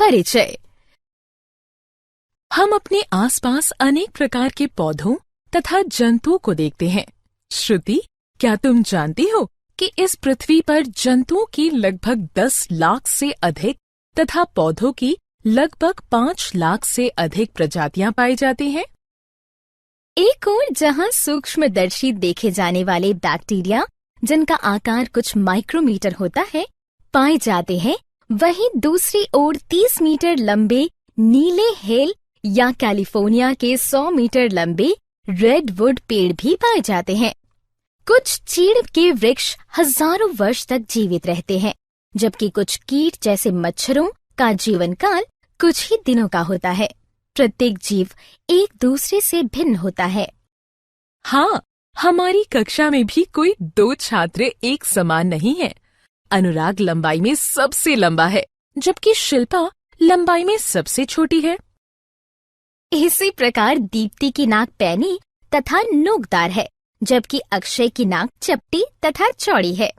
परिचय। हम अपने आसपास अनेक प्रकार के पौधों तथा जंतुओं को देखते हैं। श्रुति, क्या तुम जानती हो कि इस पृथ्वी पर जंतुओं की लगभग 10 लाख से अधिक तथा पौधों की लगभग 5 लाख से अधिक प्रजातियां पाई जाती हैं? एक ओर जहां सूक्ष्मदर्शी देखे जाने वाले बैक्टीरिया, जिनका आकार कुछ माइक्रोमीटर होता है, पाए जाते हैं, वहीं दूसरी ओर 30 मीटर लंबे नीले हेल या कैलिफोर्निया के 100 मीटर लंबे रेडवुड पेड़ भी पाए जाते हैं। कुछ चीड़ के वृक्ष हजारों वर्ष तक जीवित रहते हैं, जबकि कुछ कीट जैसे मच्छरों का जीवन काल कुछ ही दिनों का होता है। प्रत्येक जीव एक दूसरे से भिन्न होता है। हाँ, हमारी कक्षा में भी कोई 2 छात्र एक समान नहीं है। अनुराग लंबाई में सबसे लंबा है, जबकि शिल्पा लंबाई में सबसे छोटी है। इसी प्रकार दीप्ति की नाक पैनी तथा नोकदार है, जबकि अक्षय की नाक चपटी तथा चौड़ी है।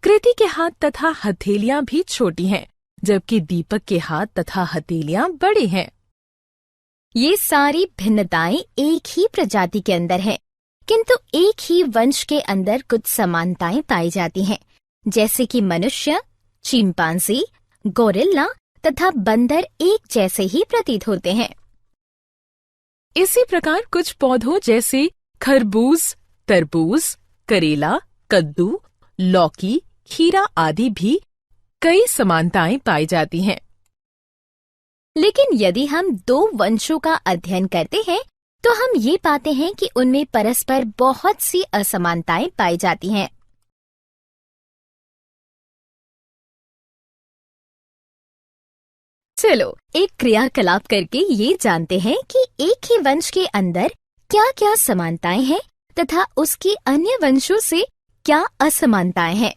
कृति के हाथ तथा हथेलियां भी छोटी हैं, जबकि दीपक के हाथ तथा हथेलियां बड़ी हैं। ये सारी भिन्नताएं एक ही प्रजाति के अंदर हैं, किंतु एक ही वंश के अंदर कुछ समानताएं पाई जाती हैं, जैसे कि मनुष्य, चिंपांजी, गोरिल्ला तथा बंदर एक जैसे ही प्रतीत होते हैं। इसी प्रकार कुछ पौधों जैसे खरबूज, तरबूज, करेला, कद्दू, लौकी, खीरा आदि भी कई समानताएं पाई जाती हैं। लेकिन यदि हम 2 वंशों का अध्ययन करते हैं, तो हम ये पाते हैं कि उनमें परस्पर बहुत सी असमानताएं पाई जाती हैं। चलो एक क्रियाकलाप करके ये जानते हैं कि एक ही वंश के अंदर क्या-क्या समानताएं हैं तथा उसके अन्य वंशों से क्या असमानताएं हैं।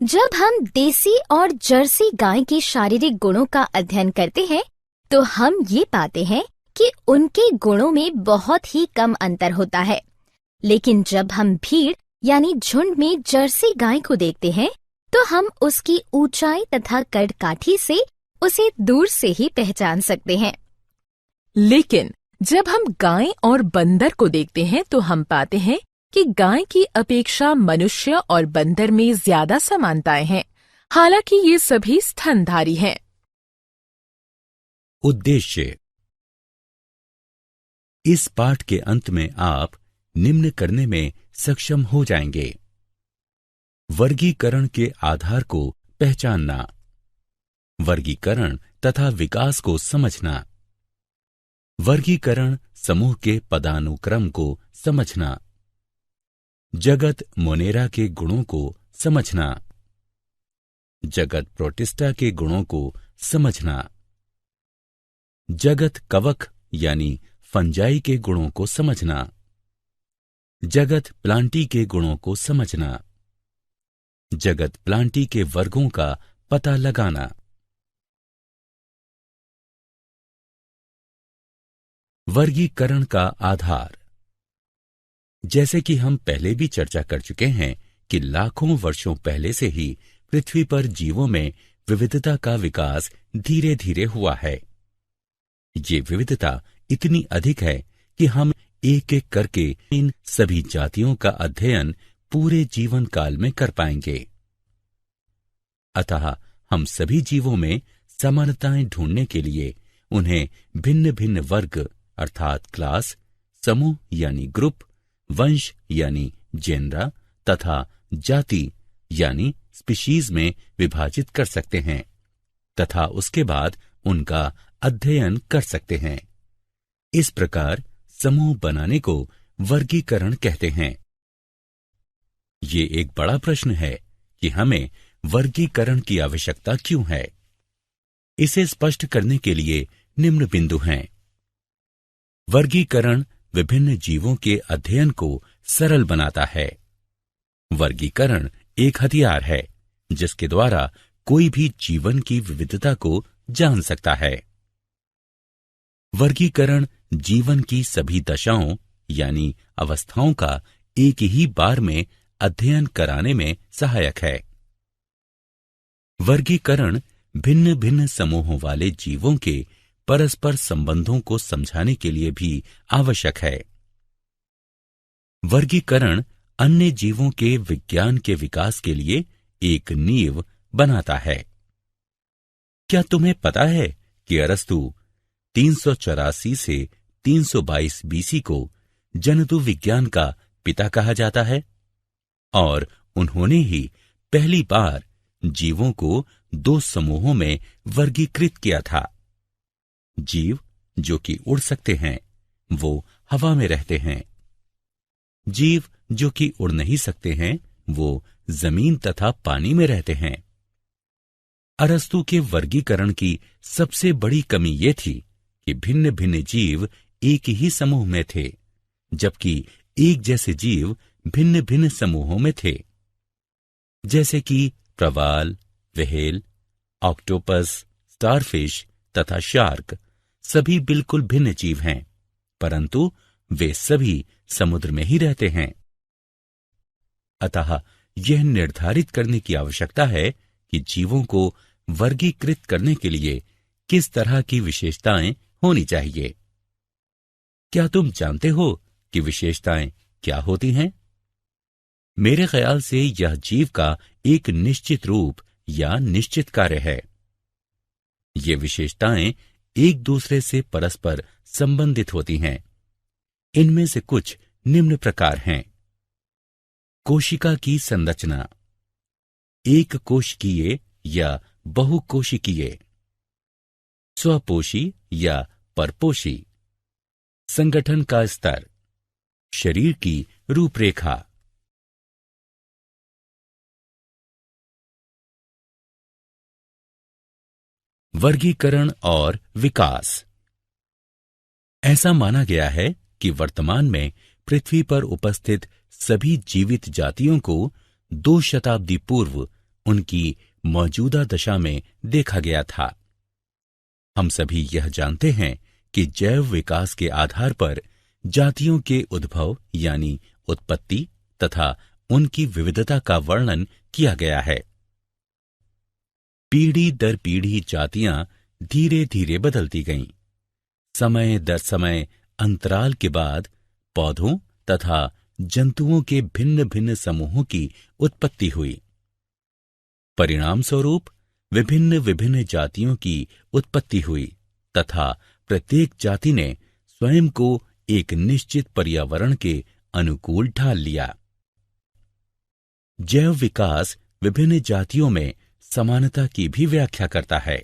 जब हम देसी और जर्सी गाय के शारीरिक गुणों का अध्ययन करते हैं, तो हम ये पाते हैं कि उनके गुणों में बहुत ही कम अंतर होता है। लेकिन जब हम भीड़ यानी झुंड में जर्सी गाय को देखते हैं, तो हम उसकी ऊंचाई तथा कद-काठी से उसे दूर से ही पहचान सकते हैं। लेकिन जब हम गाय और बंदर को देखते हैं, तो हम पाते हैं कि गाय की अपेक्षा मनुष्य और बंदर में ज्यादा समानताएं हैं, हालांकि ये सभी स्तनधारी हैं। उद्देश्य। इस पाठ के अंत में आप निम्न करने में सक्षम हो जाएंगे: वर्गीकरण के आधार को पहचानना, वर्गीकरण तथा विकास को समझना, वर्गीकरण समूह के पदानुक्रम को समझना, जगत मोनेरा के गुणों को समझना, जगत प्रोटिस्टा के गुणों को समझना, जगत कवक यानी फंजाई के गुणों को समझना, जगत प्लांटी के गुणों को समझना, जगत प्लांटी के वर्गों का पता लगाना। वर्गीकरण का आधार। जैसे कि हम पहले भी चर्चा कर चुके हैं कि लाखों वर्षों पहले से ही पृथ्वी पर जीवों में विविधता का विकास धीरे धीरे हुआ है। ये विविधता इतनी अधिक है कि हम एक एक करके इन सभी जातियों का अध्ययन पूरे जीवन काल में कर पाएंगे। अतः हम सभी जीवों में समानताएं ढूंढने के लिए उन्हें भिन्न भिन्न वर्ग अर्थात क्लास, समूह यानी ग्रुप, वंश यानी जेनरा तथा जाति यानी स्पीशीज में विभाजित कर सकते हैं तथा उसके बाद उनका अध्ययन कर सकते हैं। इस प्रकार समूह बनाने को वर्गीकरण कहते हैं। ये एक बड़ा प्रश्न है कि हमें वर्गीकरण की आवश्यकता क्यों है। इसे स्पष्ट करने के लिए निम्न बिंदु हैं। वर्गीकरण विभिन्न जीवों के अध्ययन को सरल बनाता है। वर्गीकरण एक हथियार है जिसके द्वारा कोई भी जीवन की विविधता को जान सकता है। वर्गीकरण जीवन की सभी दशाओं यानी अवस्थाओं का एक ही बार में अध्ययन कराने में सहायक है। वर्गीकरण भिन्न भिन्न समूहों वाले जीवों के परस्पर संबंधों को समझाने के लिए भी आवश्यक है। वर्गीकरण अन्य जीवों के विज्ञान के विकास के लिए एक नींव बनाता है। क्या तुम्हें पता है कि अरस्तु 384 से 322 बीसी को जंतु विज्ञान का पिता कहा जाता है और उन्होंने ही पहली बार जीवों को 2 समूहों में वर्गीकृत किया था। जीव जो कि उड़ सकते हैं वो हवा में रहते हैं, जीव जो कि उड़ नहीं सकते हैं वो जमीन तथा पानी में रहते हैं। अरस्तु के वर्गीकरण की सबसे बड़ी कमी ये थी कि भिन्न भिन्न जीव एक ही समूह में थे, जबकि एक जैसे जीव भिन्न भिन्न समूहों में थे। जैसे कि प्रवाल, व्हेल, ऑक्टोपस, स्टारफिश तथा शार्क सभी बिल्कुल भिन्न जीव हैं, परंतु वे सभी समुद्र में ही रहते हैं। अतः यह निर्धारित करने की आवश्यकता है कि जीवों को वर्गीकृत करने के लिए किस तरह की विशेषताएं होनी चाहिए। क्या तुम जानते हो कि विशेषताएं क्या होती हैं? मेरे ख्याल से यह जीव का एक निश्चित रूप या निश्चित कार्य है। ये विशेषताएं एक दूसरे से परस्पर संबंधित होती हैं। इनमें से कुछ निम्न प्रकार हैं। कोशिका की संरचना, एक कोशिकीय या बहुकोशिकीय, स्वपोषी या परपोषी, संगठन का स्तर, शरीर की रूपरेखा। वर्गीकरण और विकास। ऐसा माना गया है कि वर्तमान में पृथ्वी पर उपस्थित सभी जीवित जातियों को 2 शताब्दी पूर्व उनकी मौजूदा दशा में देखा गया था। हम सभी यह जानते हैं कि जैव विकास के आधार पर जातियों के उद्भव यानी उत्पत्ति तथा उनकी विविधता का वर्णन किया गया है। पीढ़ी दर पीढ़ी जातियां धीरे धीरे बदलती गईं। समय दर समय अंतराल के बाद पौधों तथा जंतुओं के भिन्न भिन्न समूहों की उत्पत्ति हुई। परिणाम स्वरूप विभिन्न विभिन्न जातियों की उत्पत्ति हुई तथा प्रत्येक जाति ने स्वयं को एक निश्चित पर्यावरण के अनुकूल ढाल लिया। जैव विकास विभिन्न जातियों में समानता की भी व्याख्या करता है।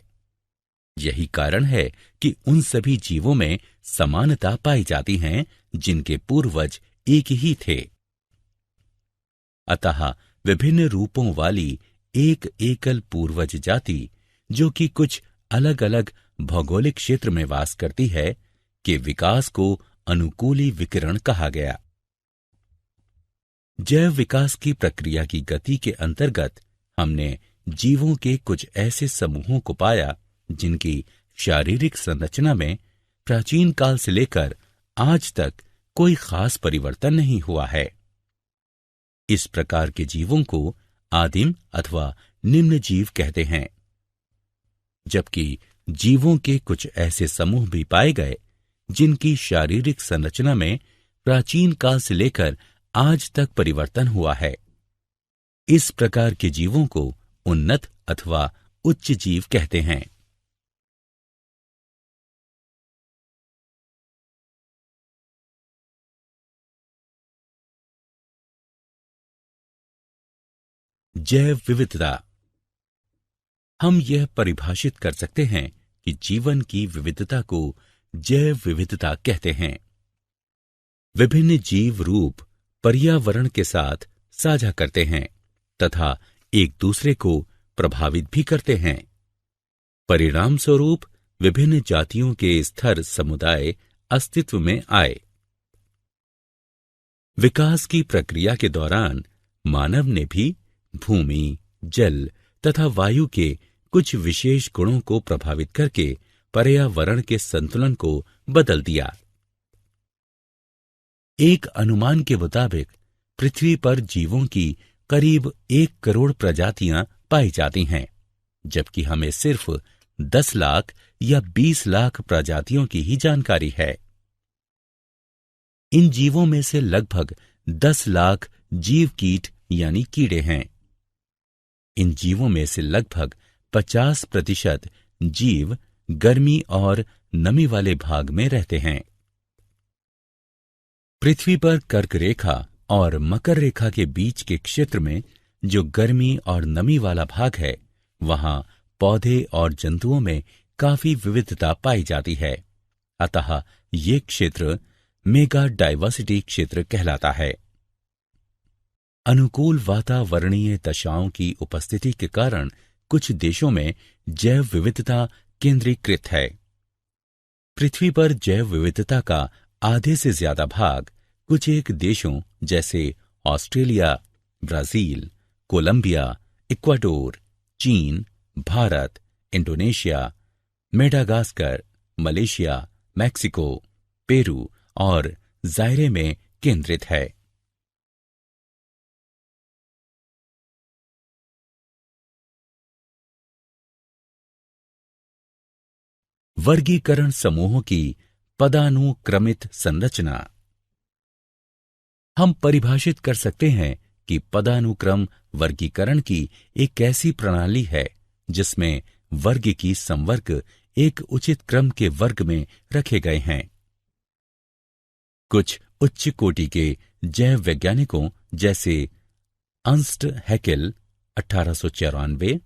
यही कारण है कि उन सभी जीवों में समानता पाई जाती हैं जिनके पूर्वज एक ही थे। अतः विभिन्न रूपों वाली एक एकल पूर्वज जाति जो कि कुछ अलग अलग भौगोलिक क्षेत्र में वास करती है के विकास को अनुकूली विकिरण कहा गया। जैव विकास की प्रक्रिया की गति के अंतर्गत हमने जीवों के कुछ ऐसे समूहों को पाया जिनकी शारीरिक संरचना में प्राचीन काल से लेकर आज तक कोई खास परिवर्तन नहीं हुआ है। इस प्रकार के जीवों को आदिम अथवा निम्न जीव कहते हैं, जबकि जीवों के कुछ ऐसे समूह भी पाए गए जिनकी शारीरिक संरचना में प्राचीन काल से लेकर आज तक परिवर्तन हुआ है। इस प्रकार के जीवों को उन्नत अथवा उच्च जीव कहते हैं। जैव विविधता। हम यह परिभाषित कर सकते हैं कि जीवन की विविधता को जैव विविधता कहते हैं। विभिन्न जीव रूप पर्यावरण के साथ साझा करते हैं तथा एक दूसरे को प्रभावित भी करते हैं। परिणाम स्वरूप विभिन्न जातियों के स्तर समुदाय अस्तित्व में आए। विकास की प्रक्रिया के दौरान मानव ने भी भूमि, जल तथा वायु के कुछ विशेष गुणों को प्रभावित करके पर्यावरण के संतुलन को बदल दिया। एक अनुमान के मुताबिक पृथ्वी पर जीवों की करीब 1 करोड़ प्रजातियां पाई जाती हैं। जबकि हमें सिर्फ 10 लाख या 20 लाख प्रजातियों की ही जानकारी है। इन जीवों में से लगभग 10 लाख जीव कीट यानी कीड़े हैं। इन जीवों में से लगभग 50% जीव गर्मी और नमी वाले भाग में रहते हैं। पृथ्वी पर कर्क रेखा और मकर रेखा के बीच के क्षेत्र में जो गर्मी और नमी वाला भाग है, वहां पौधे और जंतुओं में काफी विविधता पाई जाती है। अतः ये क्षेत्र मेगा डाइवर्सिटी क्षेत्र कहलाता है। अनुकूल वातावरणीय दशाओं की उपस्थिति के कारण कुछ देशों में जैव विविधता केंद्रीकृत है। पृथ्वी पर जैव विविधता का आधे से ज्यादा भाग कुछ एक देशों जैसे ऑस्ट्रेलिया, ब्राजील, कोलंबिया, इक्वाडोर, चीन, Bharat, Indonesia, Madagascar, Malaysia, Mexico, Peru और जायरे में केंद्रित है। वर्गीकरण समूहों की पदानुक्रमित संरचना। हम परिभाषित कर सकते हैं कि पदानुक्रम वर्गीकरण की एक ऐसी प्रणाली है जिसमें वर्ग की संवर्ग एक उचित क्रम के वर्ग में रखे गए हैं। कुछ उच्च कोटि के जैव वैज्ञानिकों जैसे अर्नस्ट हैकेल 1894,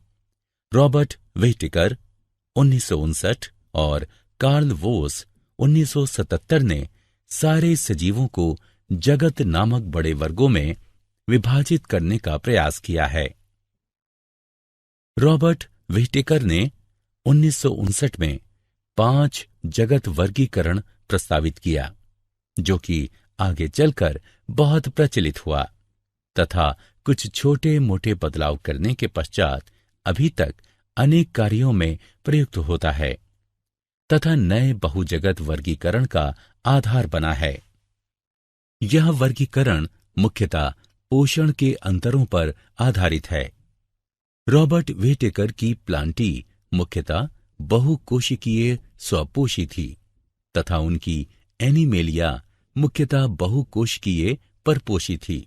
रॉबर्ट व्हिटेकर 1959 और कार्ल वोस 1977 ने सारे सजीवों को जगत नामक बड़े वर्गों में विभाजित करने का प्रयास किया है। रॉबर्ट व्हिटेकर ने 1959 में 5 जगत वर्गीकरण प्रस्तावित किया, जो कि आगे चलकर बहुत प्रचलित हुआ तथा कुछ छोटे मोटे बदलाव करने के पश्चात अभी तक अनेक कार्यों में प्रयुक्त होता है तथा नए बहुजगत वर्गीकरण का आधार बना है। यह वर्गीकरण मुख्यतः पोषण के अंतरों पर आधारित है। रॉबर्ट व्हिटेकर की प्लांटी मुख्यतः बहुकोशिकीय स्वपोषी थी तथा उनकी एनिमेलिया मुख्यतः बहुकोशिकीय परपोषी थी,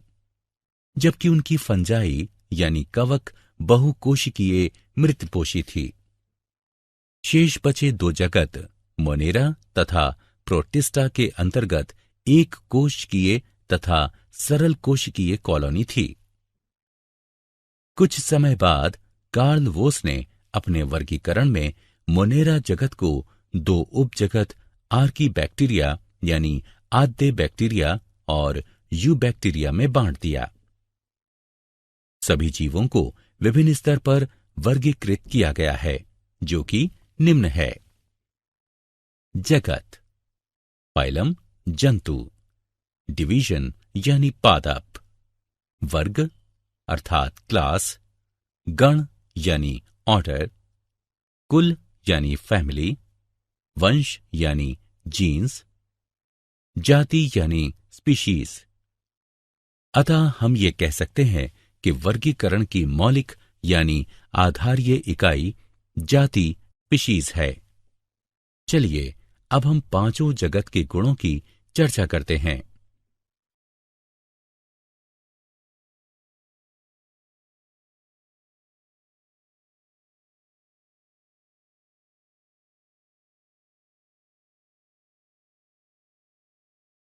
जबकि उनकी फंजाई यानी कवक बहुकोशिकीय मृतपोषी थी। शेष बचे 2 जगत मोनेरा तथा प्रोटिस्टा के अंतर्गत एक कोशिकीय तथा सरल कोशिकीय कॉलोनी थी। कुछ समय बाद कार्ल वोस ने अपने वर्गीकरण में मोनेरा जगत को 2 उपजगत आर्कीबैक्टीरिया यानी आद्य बैक्टीरिया और यूबैक्टीरिया में बांट दिया। सभी जीवों को विभिन्न स्तर पर वर्गीकृत किया गया है, जो कि निम्न है। जगत, फाइलम जंतु, डिवीजन यानी पादप, वर्ग अर्थात क्लास, गण यानी ऑर्डर, कुल यानी फैमिली, वंश यानी जीन्स, जाति यानी स्पीशीज। अतः हम ये कह सकते हैं कि वर्गीकरण की मौलिक यानी आधारीय इकाई जाति स्पीशीज है। चलिए अब हम 5 जगत के गुणों की चर्चा करते हैं।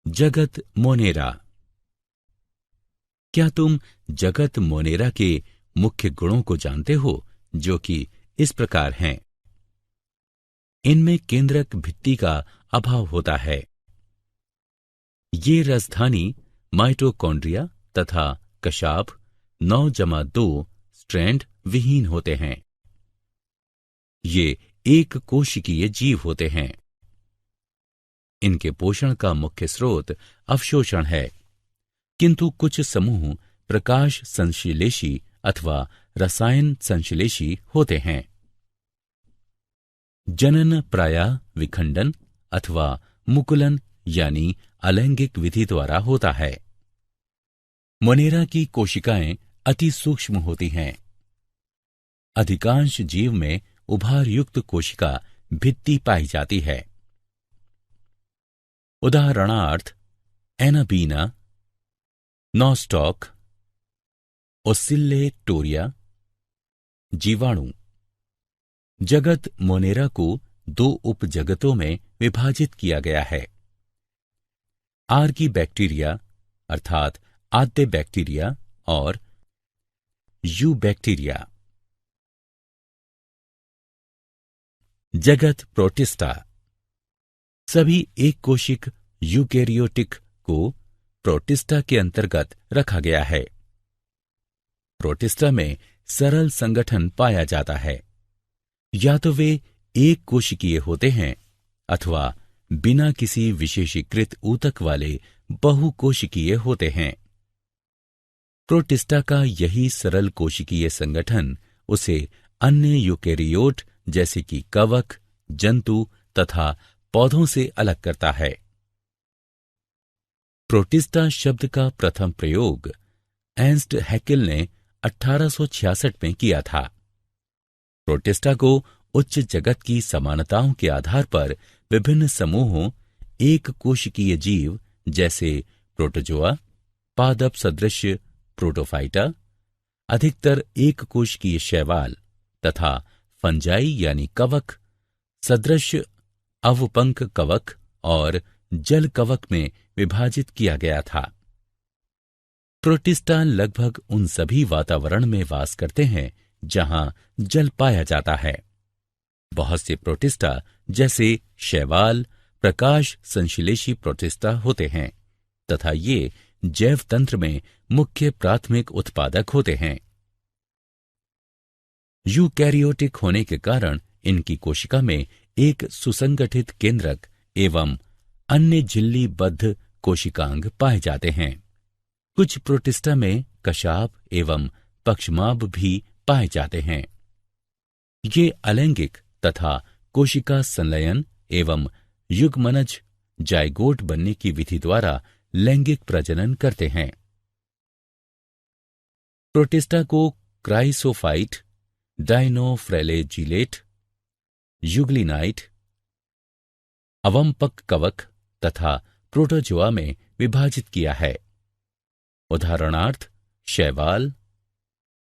जगत मोनेरा। क्या तुम जगत मोनेरा के मुख्य गुणों को जानते हो, जो कि इस प्रकार हैं? इनमें केंद्रक भित्ति का अभाव होता है। ये राजधानी माइटोकॉन्ड्रिया तथा कशाभ 9-2 स्ट्रैंड विहीन होते हैं। ये एक कोशिकीय जीव होते हैं। इनके पोषण का मुख्य स्रोत अवशोषण है, किंतु कुछ समूह प्रकाश संश्लेषी अथवा रसायन संश्लेषी होते हैं। जनन प्रायः विखंडन अथवा मुकुलन यानी अलैंगिक विधि द्वारा होता है। मोनेरा की कोशिकाएं अति सूक्ष्म होती हैं। अधिकांश जीव में उभार युक्त कोशिका भित्ति पाई जाती है। उदाहरणार्थ एनाबीना, नॉस्टॉक, ओसिल्लेटोरिया। जीवाणु। जगत मोनेरा को 2 उपजगतों में विभाजित किया गया है। आर्की बैक्टीरिया अर्थात आद्य बैक्टीरिया और यू बैक्टीरिया। जगत प्रोटिस्टा। सभी एक कोशिक यूकेरियोटिक को प्रोटिस्टा के अंतर्गत रखा गया है। प्रोटिस्टा में सरल संगठन पाया जाता है। या तो वे एक कोशिकीय होते हैं अथवा बिना किसी विशेषीकृत ऊतक वाले बहुकोशिकीय होते हैं। प्रोटिस्टा का यही सरल कोशिकीय संगठन उसे अन्य यूकेरियोट जैसे कि कवक, जंतु तथा पौधों से अलग करता है। प्रोटिस्टा शब्द का प्रथम प्रयोग एर्नस्ट हैकेल ने 1866 में किया था। प्रोटिस्टा को उच्च जगत की समानताओं के आधार पर विभिन्न समूहों, एक कोशिकीय जीव जैसे प्रोटोजोआ, पादप सदृश प्रोटोफाइटा, अधिकतर एक कोशिकीय शैवाल तथा फंजाई यानी कवक सदृश अवपंक कवक और जल कवक में विभाजित किया गया था। प्रोटिस्टा लगभग उन सभी वातावरण में वास करते हैं जहां जल पाया जाता है। बहुत से प्रोटिस्टा जैसे शैवाल प्रकाश संश्लेषी प्रोटिस्टा होते हैं तथा ये जैव तंत्र में मुख्य प्राथमिक उत्पादक होते हैं। यूकैरियोटिक होने के कारण इनकी कोशिका में एक सुसंगठित केंद्रक एवं अन्य झिल्लीबद्ध कोशिकांग पाए जाते हैं। कुछ प्रोटिस्टा में कशाप एवं पक्षमाभ भी पाए जाते हैं। ये अलैंगिक तथा कोशिका संलयन एवं युग्मनज जाइगोट बनने की विधि द्वारा लैंगिक प्रजनन करते हैं। प्रोटिस्टा को क्राइसोफाइट, डायनोफ्रेलेजिलेट, यूग्लिनाइट, अवंपक कवक तथा प्रोटोजोआ में विभाजित किया है। उदाहरणार्थ शैवाल,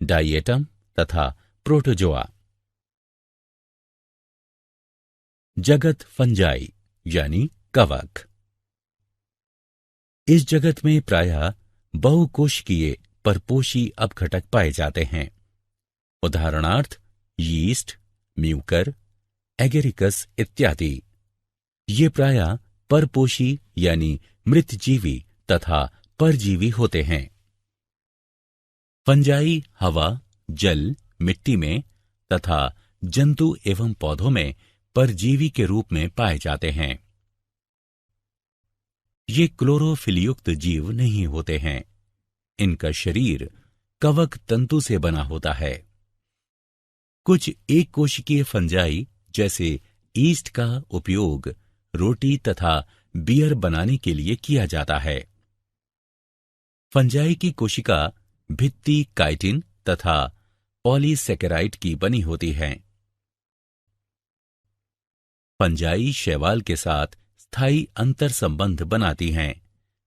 डाइएटम तथा प्रोटोजोआ। जगत फंजाई यानी कवक। इस जगत में प्रायः बहुकोशिकीय परपोषी अपघटक पाए जाते हैं। उदाहरणार्थ यीस्ट, म्यूकर, एगेरिकस इत्यादि। ये प्रायः परपोषी यानी मृतजीवी तथा परजीवी होते हैं। फंजाई हवा, जल, मिट्टी में तथा जंतु एवं पौधों में परजीवी के रूप में पाए जाते हैं। ये क्लोरोफिल युक्त जीव नहीं होते हैं। इनका शरीर कवक तंतु से बना होता है। कुछ एक कोशिकीय फंजाई जैसे ईस्ट का उपयोग रोटी तथा बियर बनाने के लिए किया जाता है। फंजाई की कोशिका भित्ति काइटिन तथा पॉलीसेकेराइड की बनी होती है। फंजाई शैवाल के साथ स्थायी अंतर संबंध बनाती हैं,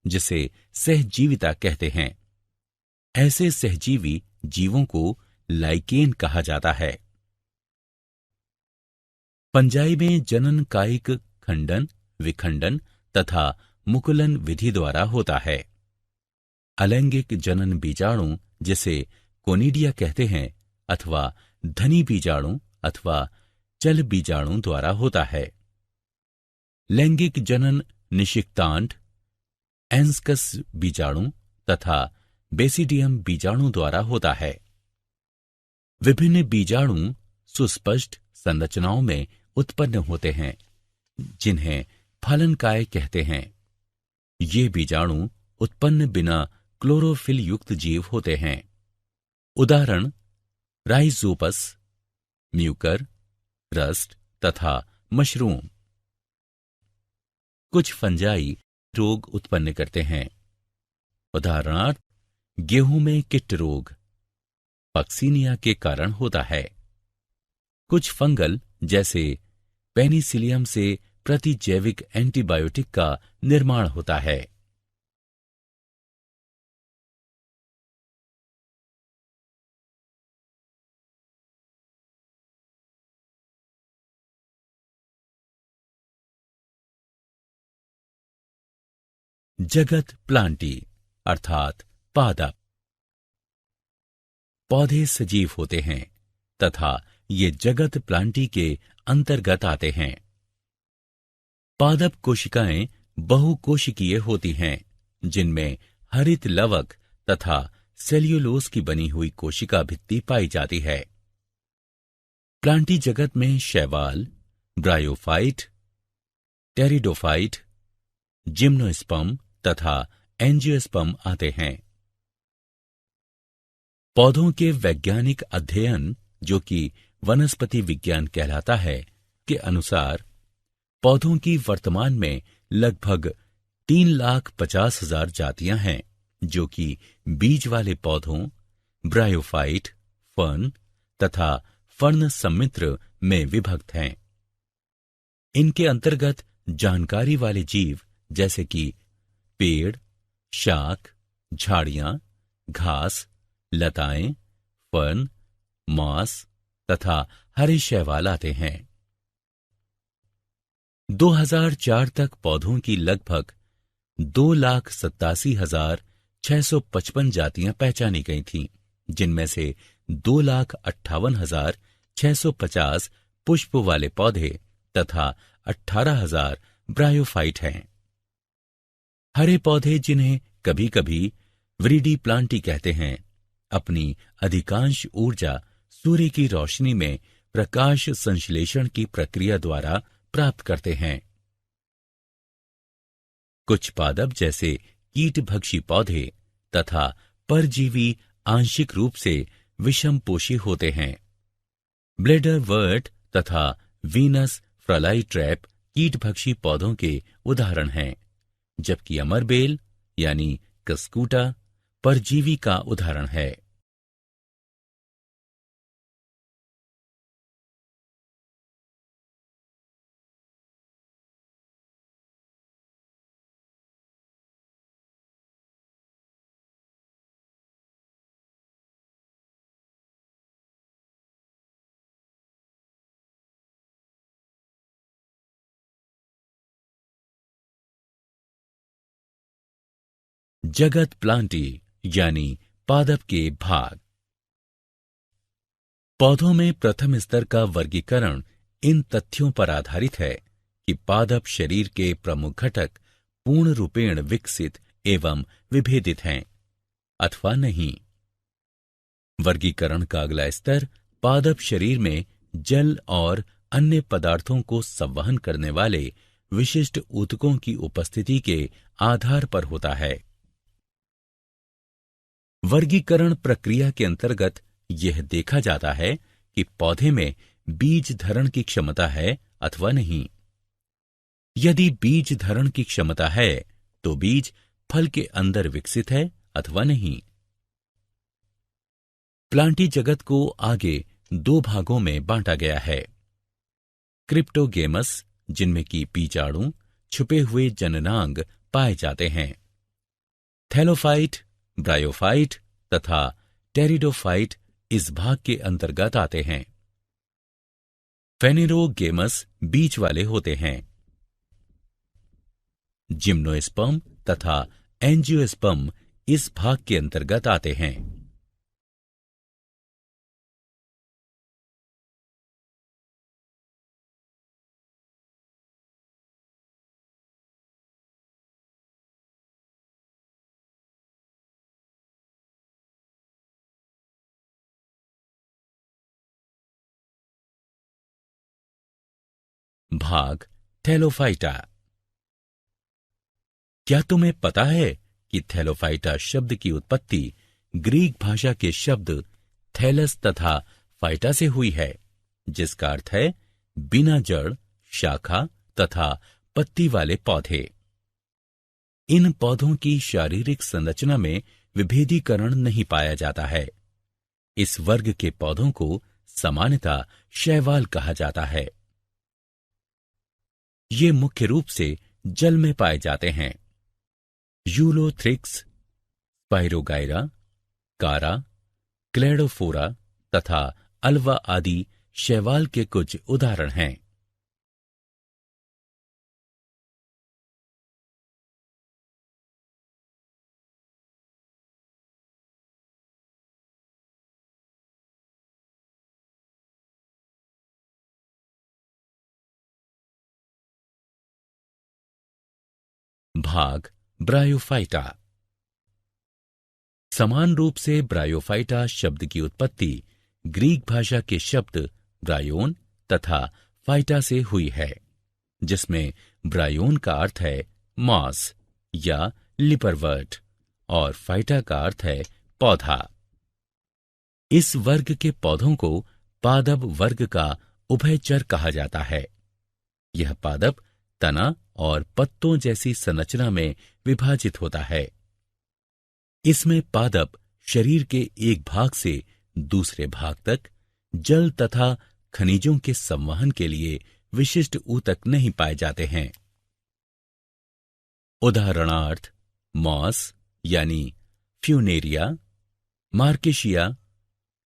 जिसे सहजीविता कहते हैं। ऐसे सहजीवी जीवों को लाइकेन कहा जाता है। फंजाई में जनन कायिक खंडन, विखंडन तथा मुकुलन विधि द्वारा होता है। अलैंगिक जनन बीजाणु जिसे कोनिडिया कहते हैं अथवा धनी बीजाणु अथवा चल बीजाणु द्वारा होता है। लैंगिक जनन निषिक्तांड, एंस्कस बीजाणु तथा बेसिडियम बीजाणु द्वारा होता है। विभिन्न बीजाणु सुस्पष्ट संरचनाओं में उत्पन्न होते हैं, जिन्हें फलनकाय कहते हैं। ये बीजाणु उत्पन्न बिना क्लोरोफिल युक्त जीव होते हैं। उदाहरण राइजोपस, म्यूकर, रस्ट तथा मशरूम। कुछ फंजाई रोग उत्पन्न करते हैं। उदाहरणार्थ गेहूं में किट रोग पक्सीनिया के कारण होता है। कुछ फंगल जैसे पेनिसिलियम से प्रतिजैविक एंटीबायोटिक का निर्माण होता है। जगत प्लांटी अर्थात पादप। पौधे सजीव होते हैं तथा ये जगत प्लांटी के अंतर्गत आते हैं। पादप कोशिकाएं बहुकोशिकीय होती हैं, जिनमें हरित लवक तथा सेल्यूलोज की बनी हुई कोशिका भित्ति पाई जाती है। प्लांटी जगत में शैवाल, ब्रायोफाइट, टेरिडोफाइट, जिम्नोस्पर्म तथा एंजियोस्पर्म आते हैं। पौधों के वैज्ञानिक अध्ययन, जो कि वनस्पति विज्ञान कहलाता है, के अनुसार पौधों की वर्तमान में लगभग 3,50,000 जातियां हैं, जो कि बीज वाले पौधों, ब्रायोफाइट, फर्न तथा फर्न सम्मिश्र में विभक्त हैं। इनके अंतर्गत जानकारी वाले जीव जैसे कि पेड़, शाक, झाड़ियां, घास, लताएं, फर्न, मांस तथा हरे शैवाल आते हैं। 2004 तक पौधों की लगभग 2,87,655 जातियां पहचानी गई थीं, जिनमें से 2,58,650 पुष्प वाले पौधे तथा 18,000 ब्रायोफाइट हैं। हरे पौधे, जिन्हें कभी कभी व्रीडी प्लांटी कहते हैं, अपनी अधिकांश ऊर्जा सूर्य की रोशनी में प्रकाश संश्लेषण की प्रक्रिया द्वारा प्राप्त करते हैं। कुछ पादप जैसे कीटभक्षी पौधे तथा परजीवी आंशिक रूप से विषमपोषी होते हैं। ब्लेडर वर्ट तथा वीनस फ्लाई ट्रैप कीटभक्षी पौधों के उदाहरण हैं, जबकि अमरबेल यानी कस्कूटा परजीवी का उदाहरण है। जगत प्लांटी यानी पादप के भाग। पौधों में प्रथम स्तर का वर्गीकरण इन तथ्यों पर आधारित है कि पादप शरीर के प्रमुख घटक पूर्ण रूपेण विकसित एवं विभेदित हैं अथवा नहीं। वर्गीकरण का अगला स्तर पादप शरीर में जल और अन्य पदार्थों को संवहन करने वाले विशिष्ट ऊतकों की उपस्थिति के आधार पर होता है। वर्गीकरण प्रक्रिया के अंतर्गत यह देखा जाता है कि पौधे में बीज धारण की क्षमता है अथवा नहीं। यदि बीज धारण की क्षमता है तो बीज फल के अंदर विकसित है अथवा नहीं। प्लांटी जगत को आगे दो भागों में बांटा गया है। क्रिप्टोगेमस, जिनमें की बीजाणु, छुपे हुए जननांग पाए जाते हैं। थैलोफाइट, ब्रायोफाइट तथा टेरिडोफाइट इस भाग के अंतर्गत आते हैं। फेनेरोगेमस बीज वाले होते हैं। जिम्नोस्पर्म तथा एंजियोस्पर्म इस भाग के अंतर्गत आते हैं। भाग थैलोफाइटा। क्या तुम्हें पता है कि थैलोफाइटा शब्द की उत्पत्ति ग्रीक भाषा के शब्द थैलस तथा फाइटा से हुई है, जिसका अर्थ है बिना जड़, शाखा तथा पत्ती वाले पौधे। इन पौधों की शारीरिक संरचना में विभेदीकरण नहीं पाया जाता है। इस वर्ग के पौधों को सामान्यतः शैवाल कहा जाता है। ये मुख्य रूप से जल में पाए जाते हैं। यूलोथ्रिक्स, स्पाइरोगाइरा, कारा, क्लेडोफोरा तथा अल्वा आदि शैवाल के कुछ उदाहरण हैं। भाग ब्रायोफाइटा। समान रूप से ब्रायोफाइटा शब्द की उत्पत्ति ग्रीक भाषा के शब्द ब्रायोन तथा फाइटा से हुई है, जिसमें ब्रायोन का अर्थ है मॉस या लिपरवर्ट और फाइटा का अर्थ है पौधा। इस वर्ग के पौधों को पादप वर्ग का उभयचर कहा जाता है। यह पादप तना और पत्तों जैसी संरचना में विभाजित होता है। इसमें पादप शरीर के एक भाग से दूसरे भाग तक जल तथा खनिजों के संवहन के लिए विशिष्ट ऊतक नहीं पाए जाते हैं। उदाहरणार्थ मॉस यानी फ्यूनेरिया, मार्केशिया,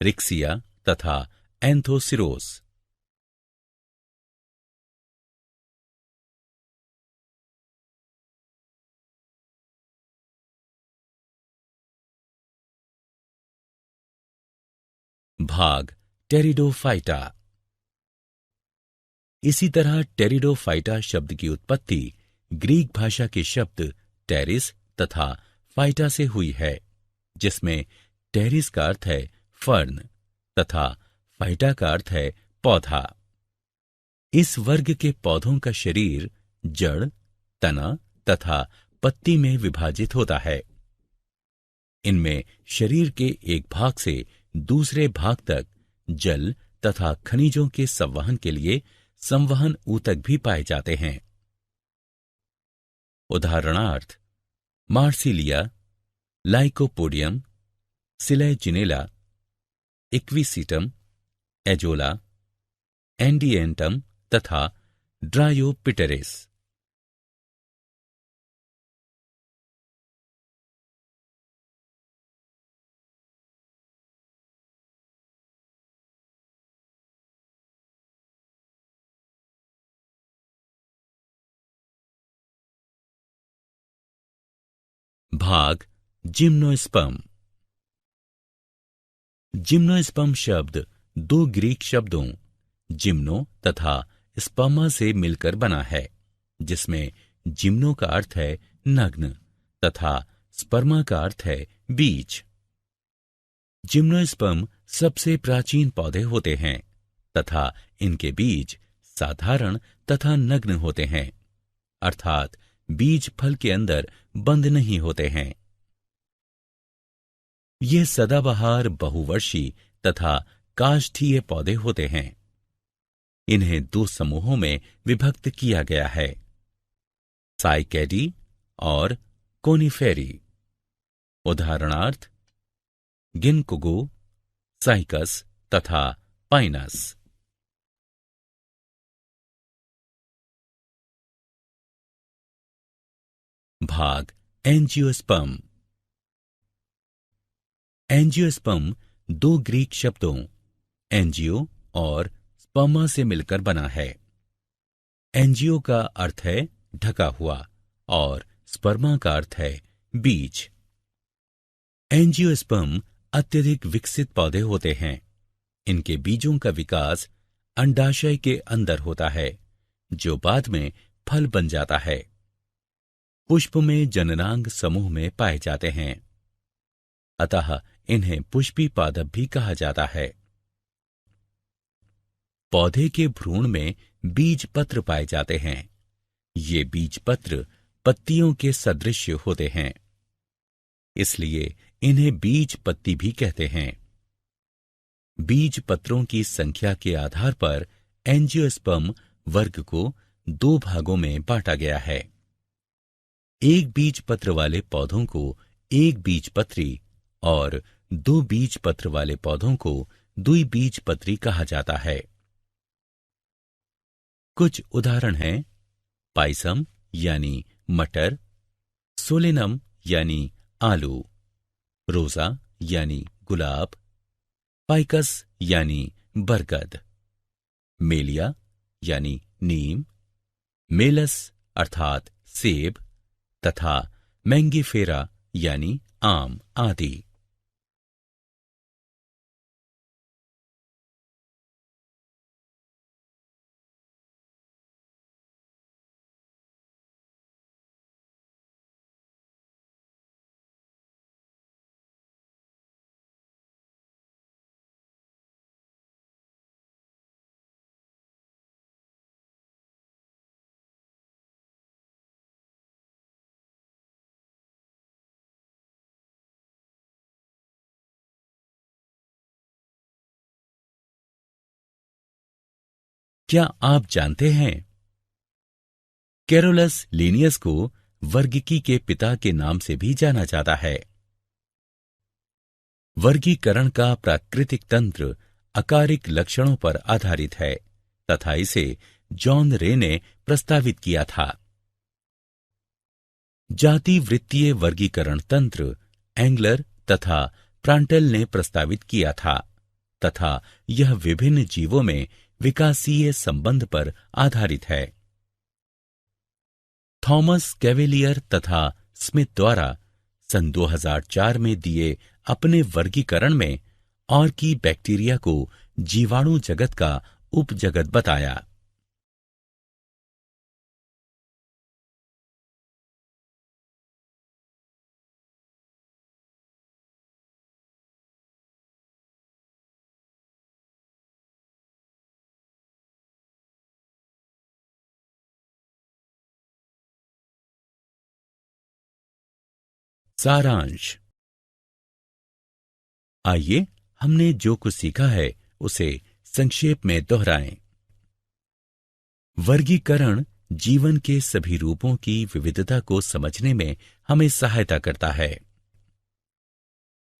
रिक्सिया तथा एंथोसिरोस। भाग टेरिडोफाइटा। इसी तरह टेरिडोफाइटा शब्द की उत्पत्ति ग्रीक भाषा के शब्द टेरिस तथा फाइटा से हुई है, जिसमें टेरिस का अर्थ है फर्न तथा फाइटा का अर्थ है पौधा। इस वर्ग के पौधों का शरीर जड़, तना तथा पत्ती में विभाजित होता है। इनमें शरीर के एक भाग से दूसरे भाग तक जल तथा खनिजों के संवहन के लिए संवहन ऊतक भी पाए जाते हैं। उदाहरणार्थ Marsilea, Lycopodium, Selaginella, Equisetum, Azolla, Adiantum तथा ड्रायोपिटेरिस। भाग जिम्नोस्पर्म। जिम्नोस्पर्म शब्द दो ग्रीक शब्दों जिम्नो तथा स्पर्मा से मिलकर बना है, जिसमें जिम्नो का अर्थ है नग्न तथा स्पर्मा का अर्थ है बीज। जिम्नोस्पर्म सबसे प्राचीन पौधे होते हैं तथा इनके बीज साधारण तथा नग्न होते हैं, अर्थात बीज फल के अंदर बंद नहीं होते हैं। ये सदाबहार, बहुवर्षी तथा काष्ठीय पौधे होते हैं। इन्हें दो समूहों में विभक्त किया गया है, साइकेडी और कोनिफेरी। उदाहरणार्थ गिनकोगो, साइकस तथा पाइनस। भाग एंजियोस्पर्म। एंजियोस्पर्म दो ग्रीक शब्दों एंजियो और स्पर्मा से मिलकर बना है। एंजियो का अर्थ है ढका हुआ और स्पर्मा का अर्थ है बीज। एंजियोस्पर्म अत्यधिक विकसित पौधे होते हैं। इनके बीजों का विकास अंडाशय के अंदर होता है, जो बाद में फल बन जाता है। पुष्प में जननांग समूह में पाए जाते हैं, अतः इन्हें पुष्पी पादप भी कहा जाता है। पौधे के भ्रूण में बीज पत्र पाए जाते हैं। ये बीज पत्र पत्तियों के सदृश होते हैं, इसलिए इन्हें बीज पत्ती भी कहते हैं। बीज पत्रों की संख्या के आधार पर एंजियोस्पर्म वर्ग को दो भागों में बांटा गया है। एक बीज पत्र वाले पौधों को एक बीज पत्री और दो बीज पत्र वाले पौधों को द्विबीजपत्री कहा जाता है। कुछ उदाहरण हैं पाइसम यानी मटर, सोलेनम यानी आलू, रोजा यानी गुलाब, पाइकस यानी बरगद, मेलिया यानी नीम, मेलस अर्थात सेब तथा मैंगीफेरा यानी आम आदि। क्या आप जानते हैं कैरोलस लिनियस को वर्गीकी के पिता के नाम से भी जाना जाता है। वर्गीकरण का प्राकृतिक तंत्र अकारिक लक्षणों पर आधारित है तथा इसे जॉन रे ने प्रस्तावित किया था। जाति वृत्तीय वर्गीकरण तंत्र एंगलर तथा प्रांटल ने प्रस्तावित किया था तथा यह विभिन्न जीवों में विकासीय संबंध पर आधारित है। थॉमस कैवेलियर तथा स्मिथ द्वारा सन 2004 में दिए अपने वर्गीकरण में ऑर्की बैक्टीरिया को जीवाणु जगत का उपजगत बताया। सारांश। आइए हमने जो कुछ सीखा है उसे संक्षेप में दोहराएं। वर्गीकरण जीवन के सभी रूपों की विविधता को समझने में हमें सहायता करता है।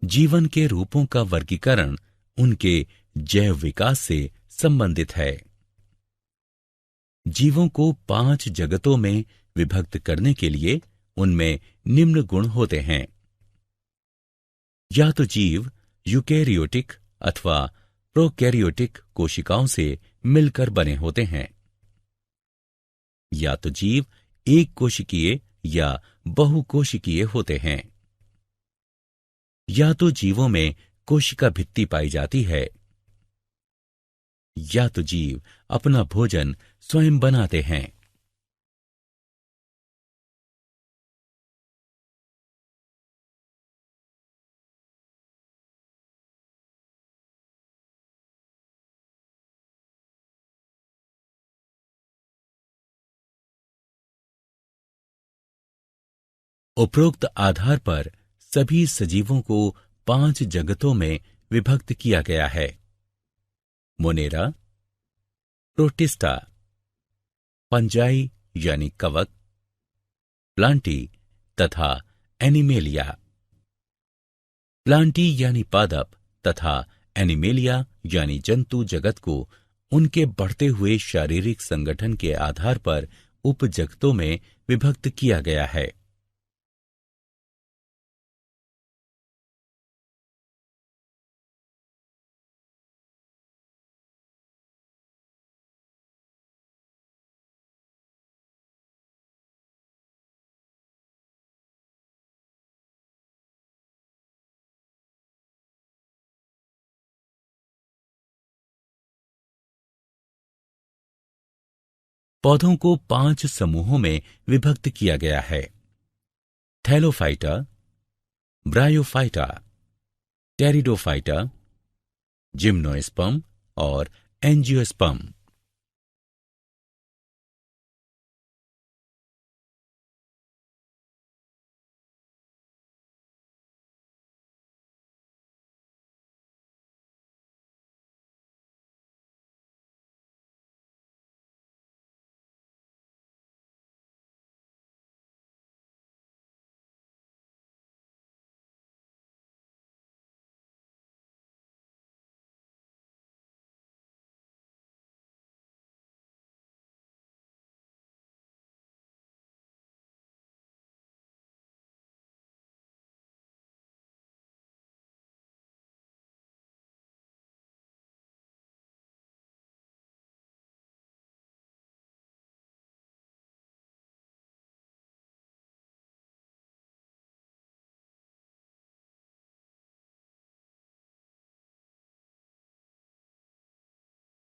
जीवन के रूपों का वर्गीकरण उनके जैव विकास से संबंधित है। जीवों को 5 जगतों में विभक्त करने के लिए उनमें निम्न गुण होते हैं। या तो जीव यूकेरियोटिक अथवा प्रोकैरियोटिक कोशिकाओं से मिलकर बने होते हैं, या तो जीव एक कोशिकीय या बहुकोशिकीय होते हैं, या तो जीवों में कोशिका भित्ति पाई जाती है, या तो जीव अपना भोजन स्वयं बनाते हैं। उपरोक्त आधार पर सभी सजीवों को 5 जगतों में विभक्त किया गया है। मोनेरा, प्रोटिस्टा, पंजाई यानी कवक, प्लांटी तथा एनिमेलिया। प्लांटी यानी पादप तथा एनिमेलिया यानी जंतु जगत को उनके बढ़ते हुए शारीरिक संगठन के आधार पर उपजगतों में विभक्त किया गया है। पौधों को 5 समूहों में विभक्त किया गया है। थैलोफाइटा, ब्रायोफाइटा, टेरिडोफाइटा, जिम्नोस्पर्म और एंजियोस्पर्म।